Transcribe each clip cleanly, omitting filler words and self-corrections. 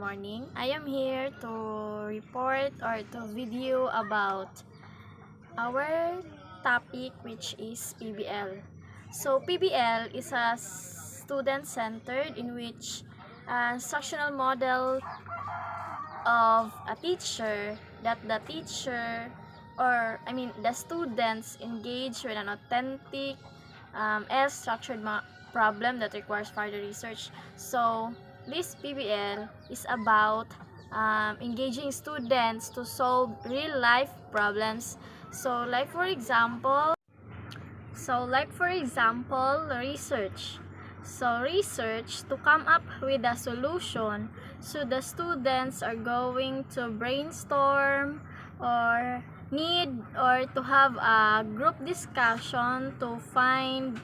morning. I am here to report or to video about our topic, which is PBL. So PBL is a student-centered in which a instructional model of a teacher that the students engage with an authentic structured problem that requires further research. So this PBL is about engaging students to solve real life problems. So like for example, research. So research to come up with a solution. So the students are going to brainstorm or to have a group discussion to find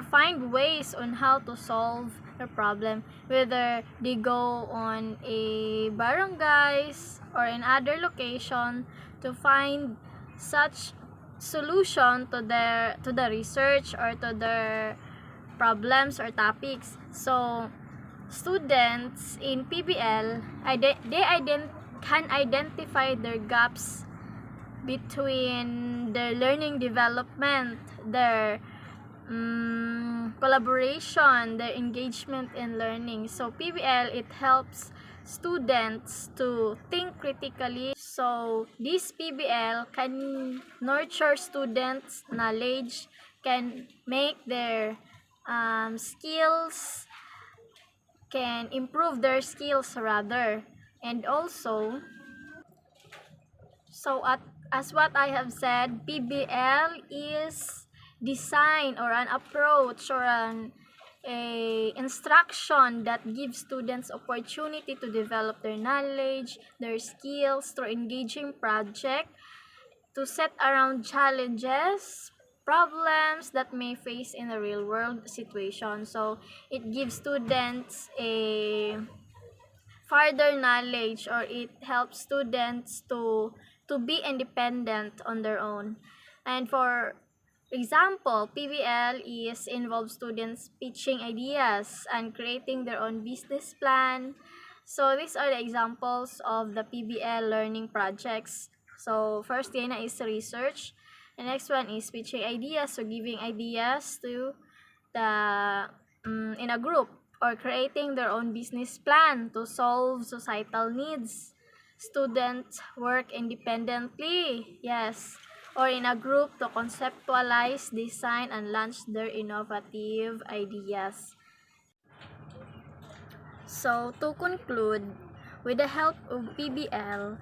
find ways on how to solve the problem, whether they go on a barangays or in other location to find such solution to the research or to their problems or topics. So students in PBL can identify their gaps between their learning development, their collaboration, their engagement in learning. So PBL, it helps students to think critically. So this PBL can nurture students' knowledge, can make their skills, can improve their skills rather. And also, as what I have said, PBL is design or an approach or a instruction that gives students opportunity to develop their knowledge, their skills through engaging project, to set around challenges, problems that may face in a real world situation. So it gives students a further knowledge, or it helps students to be independent on their own. And for example, PBL involves students pitching ideas and creating their own business plan. So these are the examples of the PBL learning projects. So first one is research. The next one is pitching ideas, so giving ideas to the in a group, or creating their own business plan to solve societal needs. Students work independently, yes, or in a group to conceptualize, design, and launch their innovative ideas. So to conclude, with the help of PBL,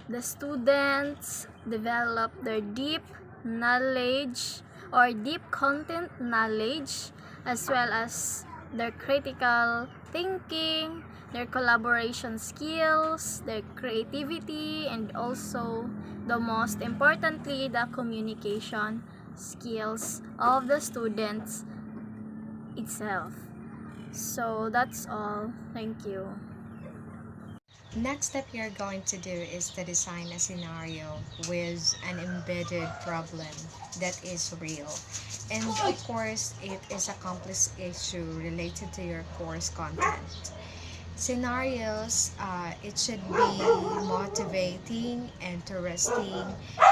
the students develop their deep knowledge or deep content knowledge, as well as their critical thinking, their collaboration skills, their creativity, and also the most importantly, the communication skills of the students itself. So that's all. Thank you. Next step you're going to do is to design a scenario with an embedded problem that is real. And of course, it is a complex issue related to your course content. Scenarios, it should be motivating, interesting,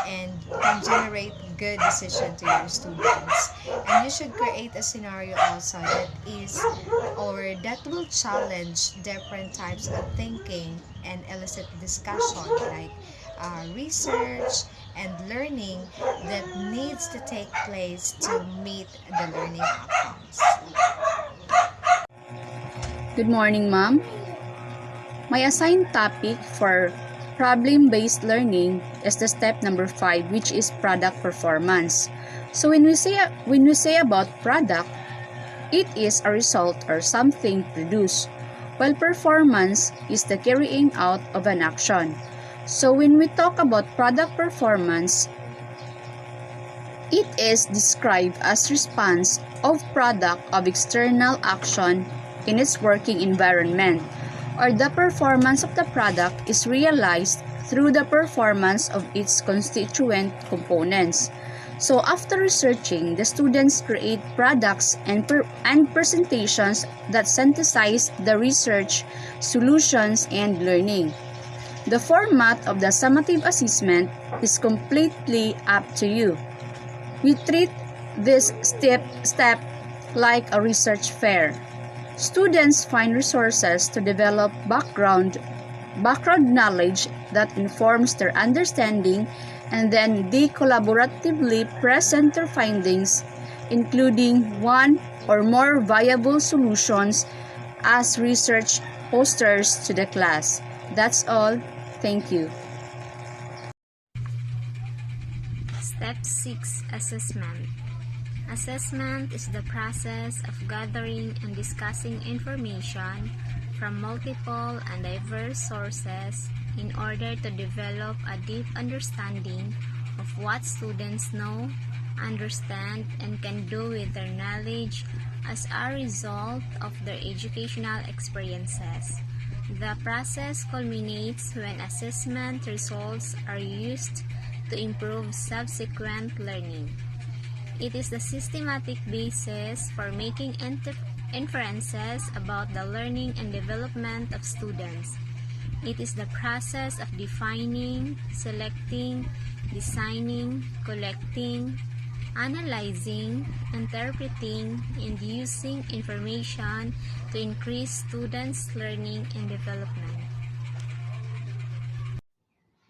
and can generate good decision to your students. And you should create a scenario also that will challenge different types of thinking and elicit discussion, like research and learning that needs to take place to meet the learning outcomes. Good morning, ma'am. My assigned topic for problem-based learning is the step number 5, which is product performance. So when we say about product, it is a result or something produced, while performance is the carrying out of an action. So when we talk about product performance, it is described as response of product of external action in its working environment, or the performance of the product is realized through the performance of its constituent components. So after researching, the students create products and presentations that synthesize the research, solutions, and learning. The format of the summative assessment is completely up to you. We treat this step like a research fair. Students find resources to develop background knowledge that informs their understanding, and then they collaboratively present their findings, including one or more viable solutions as research posters to the class. That's all. Thank you. Step 6. Assessment. Assessment is the process of gathering and discussing information from multiple and diverse sources in order to develop a deep understanding of what students know, understand, and can do with their knowledge as a result of their educational experiences. The process culminates when assessment results are used to improve subsequent learning. It is the systematic basis for making inferences about the learning and development of students. It is the process of defining, selecting, designing, collecting, analyzing, interpreting, and using information to increase students' learning and development.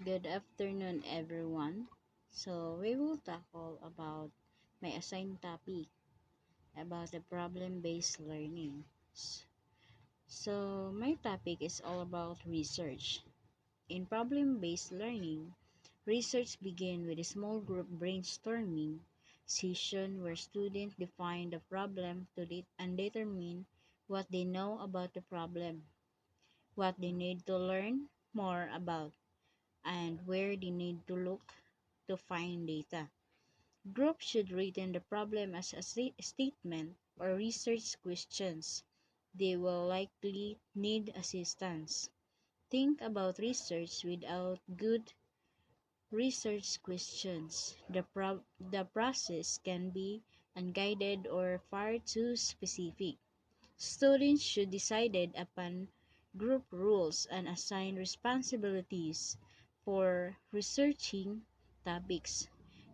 Good afternoon, everyone. So, we will tackle about my assigned topic about the problem-based learning. So, my topic is all about research. In problem-based learning, research begins with a small group brainstorming session where students define the problem and determine what they know about the problem, what they need to learn more about, and where they need to look to find data. Groups should written the problem as a statement or research questions. They will likely need assistance. Think about research without good research questions. The process can be unguided or far too specific. Students should decide upon group rules and assign responsibilities for researching topics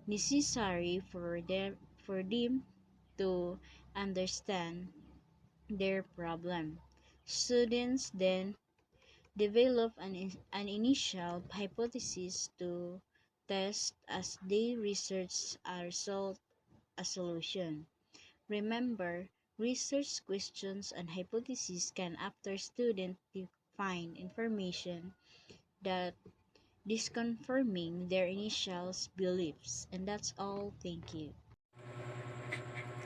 necessary for them to understand their problem. Students then develop an initial hypothesis to test as they research a result a solution. Remember, research questions and hypotheses can after students find information that disconfirming their initial beliefs. And that's all. Thank you.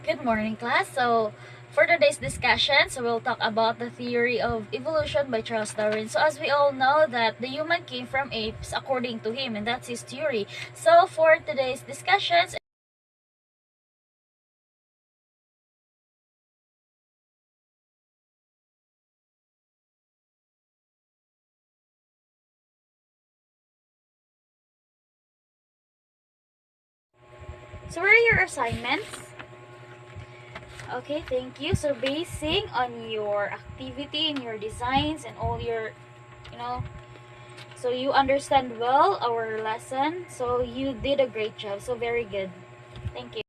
Good morning, class. So, for today's discussion, we'll talk about the theory of evolution by Charles Darwin. So, as we all know that the human came from apes according to him, and that's his theory. So, for today's discussions, so where are your assignments? Okay, thank you. So, basing on your activity and your designs and all your, so you understand well our lesson. So, you did a great job. So, very good. Thank you.